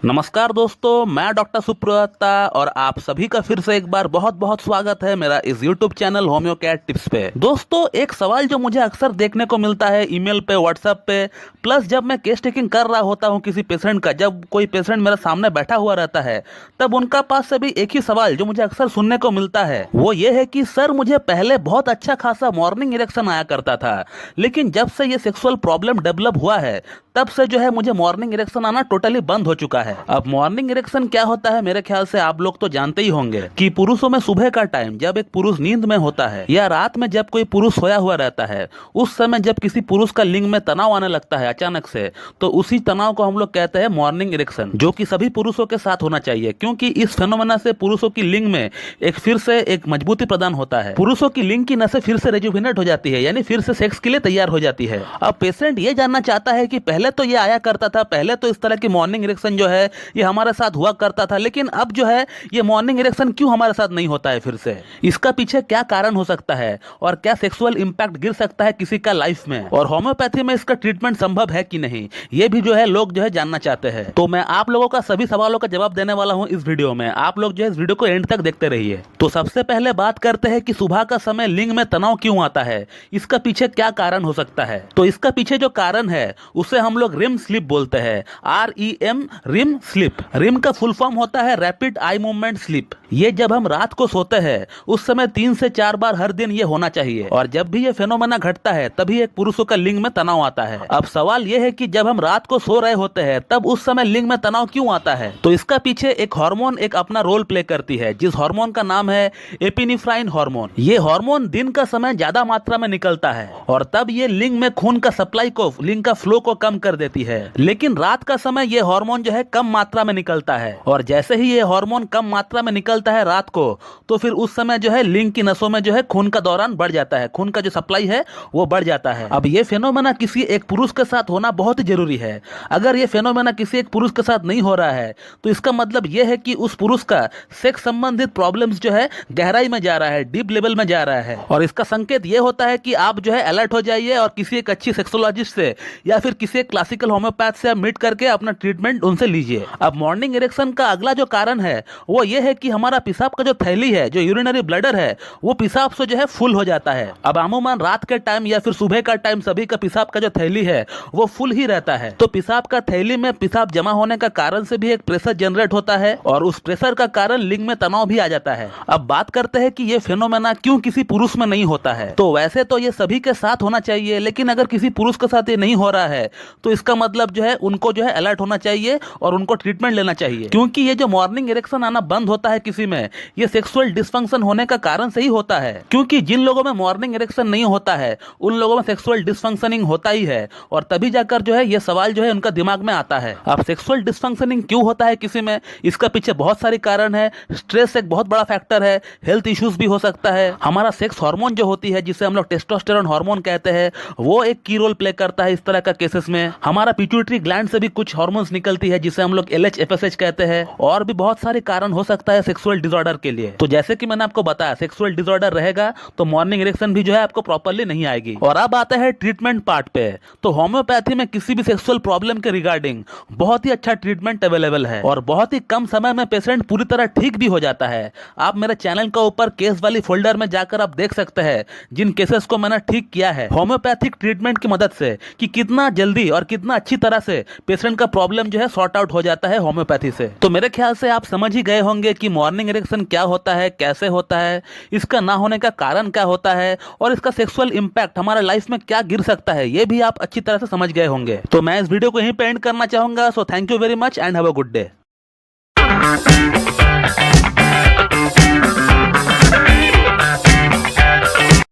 नमस्कार दोस्तों, मैं डॉक्टर सुप्रता और आप सभी का फिर से एक बार बहुत बहुत स्वागत है मेरा इस YouTube चैनल होम्योकैट टिप्स पे। दोस्तों, एक सवाल जो मुझे अक्सर देखने को मिलता है ईमेल पे, व्हाट्सएप पे, प्लस जब मैं केस टेकिंग कर रहा होता हूँ किसी पेशेंट का, जब कोई पेशेंट मेरे सामने बैठा हुआ रहता है तब उनका पास से भी एक ही सवाल जो मुझे अक्सर सुनने को मिलता है वो ये है कि सर मुझे पहले बहुत अच्छा खासा मॉर्निंग इरेक्शन आया करता था, लेकिन जब से ये सेक्सुअल प्रॉब्लम डेवलप हुआ है तब से जो है मुझे मॉर्निंग इरेक्शन आना टोटली बंद हो चुका है। अब मॉर्निंग इरेक्शन क्या होता है, मेरे ख्याल से आप लोग तो जानते ही होंगे कि पुरुषों में सुबह का टाइम जब एक पुरुष नींद में होता है या रात में जब कोई पुरुष सोया हुआ रहता है, उस समय जब किसी पुरुष का लिंग में तनाव आने लगता है अचानक से, तो उसी तनाव को हम लोग कहते हैं मॉर्निंग इरेक्शन, जो कि सभी पुरुषों के साथ होना चाहिए, क्योंकि इस फेनोमेना से पुरुषों की लिंग में एक फिर से एक मजबूती प्रदान होता है। पुरुषों की लिंग की नसें फिर से रेजुविनेट हो जाती है, यानी फिर से सेक्स के लिए तैयार हो जाती है। अब पेशेंट ये जानना चाहता है कि पहले तो ये आया करता था, पहले तो इस तरह की मॉर्निंग इरेक्शन जो है ये हमारे साथ हुआ करता था, लेकिन अब जो है ये मॉर्निंग इरेक्शन क्यों हमारे साथ नहीं होता है फिर से? इसका पीछे क्या कारण हो सकता है और क्या सेक्सुअल इंपैक्ट गिर सकता है किसी का लाइफ में, और होम्योपैथी में इसका ट्रीटमेंट संभव है कि नहीं, ये भी जो है लोग जो है जानना चाहते हैं। तो मैं आप लोगों का सभी सवालों का जवाब देने वाला हूं इस वीडियो में। आप लोग जो है इस वीडियो को एंड तक देखते रहिए। तो सबसे पहले बात करते हैं कि सुबह का समय लिंग में तनाव क्यों आता है, इसका पीछे क्या कारण हो सकता है। तो इसका पीछे जो कारण है उसे हम लोग रिम स्लीप बोलते हैं, REM, रिम स्लीप। रिम का फुल फॉर्म होता है रैपिड आई मूवमेंट स्लीप। ये जब हम रात को सोते हैं उस समय 3 से 4 बार हर दिन ये होना चाहिए, और जब भी ये फेनोमेना घटता है तभी एक पुरुषों का लिंग में तनाव आता है। अब सवाल ये है कि जब हम रात को सो रहे होते हैं तब उस समय लिंग में तनाव क्यों आता है? तो इसका पीछे एक हार्मोन एक अपना रोल प्ले करती है, जिस हार्मोन का नाम है एपिनेफ्राइन हार्मोन। ये हार्मोन दिन का समय ज्यादा मात्रा में निकलता है और तब ये लिंग में खून का सप्लाई को, लिंग का फ्लो को कम कर देती है, लेकिन रात का समय ये हार्मोन जो है कम मात्रा में निकलता है, और जैसे ही ये हार्मोन कम मात्रा में निकलता है रात को, तो फिर उस समय जो है लिंग की नसों में जो है खून का दौरान बढ़ जाता है, खून का जो सप्लाई है वो बढ़ जाता है। अब ये फेनोमेना किसी एक पुरुष के साथ होना बहुत ही जरूरी है। अगर ये फेनोमेना किसी एक पुरुष के साथ नहीं हो रहा है तो इसका मतलब ये है कि उस पुरुष का सेक्स संबंधित प्रॉब्लम्स जो है गहराई में जा रहा है, डीप लेवल में जा रहा है, और इसका संकेत ये होता है कि आप जो है अलर्ट हो जाइए और किसी एक अच्छी सेक्सोलॉजिस्ट से या फिर किसी एक क्लासिकल होम्योपैथ से आप मीट करके अपना ट्रीटमेंट उनसे लीजिए। अब मॉर्निंग इरेक्शन का अगला जो कारण है वो ये है कि हमारा पेशाब का जो थैली है, जो यूरिनरी ब्लडर है, वो पेशाब से जो है फुल हो जाता है। अब अमूमन रात के टाइम या फिर सुबह का टाइम सभी का पेशाब का जो थैली है वो फुल ही रहता है, तो पेशाब का थैली में पेशाब जमा होने का कारण से भी एक प्रेशर जनरेट होता है, और उस प्रेशर का कारण लिंग में तनाव भी आ जाता है। अब बात करते हैं कि ये फेनोमेना क्यों किसी पुरुष में नहीं होता है। तो वैसे तो ये सभी के साथ होना चाहिए, लेकिन अगर किसी पुरुष के साथ ये नहीं हो रहा है तो इसका मतलब जो है उनको जो है अलर्ट होना चाहिए और उनको ट्रीटमेंट लेना चाहिए, क्योंकि ये जो मॉर्निंग इरेक्शन आना बंद होता है किसी में, ये सेक्सुअल डिसफंक्शन होने का कारण से ही होता है, क्योंकि जिन लोगों में मॉर्निंग इरेक्शन नहीं होता है उन लोगों में सेक्सुअल डिसफंक्शनिंग होता ही है, और तभी जाकर जो है ये सवाल जो है उनका दिमाग में आता है। अब सेक्सुअल डिसफंक्शनिंग क्यों होता है किसी में, इसका पीछे बहुत सारे कारण है। स्ट्रेस एक बहुत बड़ा फैक्टर है, हेल्थ इश्यूज भी हो सकता है, हमारा सेक्स हार्मोन जो होती है जिसे हम लोग टेस्टोस्टेरोन हार्मोन कहते हैं वो एक की रोल प्ले करता है इस तरह का केसेस में। हमारा पिट्यूटरी ग्लैंड से भी कुछ हार्मोन्स निकलती है जिसे हम लोग LH FSH कहते हैं, और भी बहुत सारे कारण हो सकता है सेक्सुअल डिसऑर्डर के लिए। तो जैसे कि मैंने आपको बताया, सेक्सुअल डिसऑर्डर रहेगा तो मॉर्निंग इरेक्शन भी जो है आपको प्रॉपर्ली नहीं आएगी। और अब आता है ट्रीटमेंट पार्ट पे। तो होम्योपैथी में किसी भी सेक्सुअल प्रॉब्लम के रिगार्डिंग बहुत ही अच्छा ट्रीटमेंट अवेलेबल है और बहुत ही कम समय में पेशेंट पूरी तरह ठीक भी हो जाता है। आप मेरे चैनल का ऊपर केस वाली फोल्डर में जाकर आप देख सकते हैं जिन केसेस को मैंने ठीक किया है होम्योपैथिक ट्रीटमेंट की मदद से, कि कितना जल्दी और कितना अच्छी तरह से पेशेंट का प्रॉब्लम जो है सॉर्ट आउट हो जाता है होम्योपैथी से। तो मेरे ख्याल से आप समझ ही गए होंगे कि मॉर्निंग इरेक्शन क्या होता है, कैसे होता है, इसका ना होने का कारण क्या होता है, और इसका सेक्सुअल इंपैक्ट हमारे लाइफ में क्या गिर सकता है, ये भी आप अच्छी तरह से समझ गए होंगे। तो मैं इस वीडियो को यहीं पे एंड करना चाहूंगा। So thank you very much and have a good day.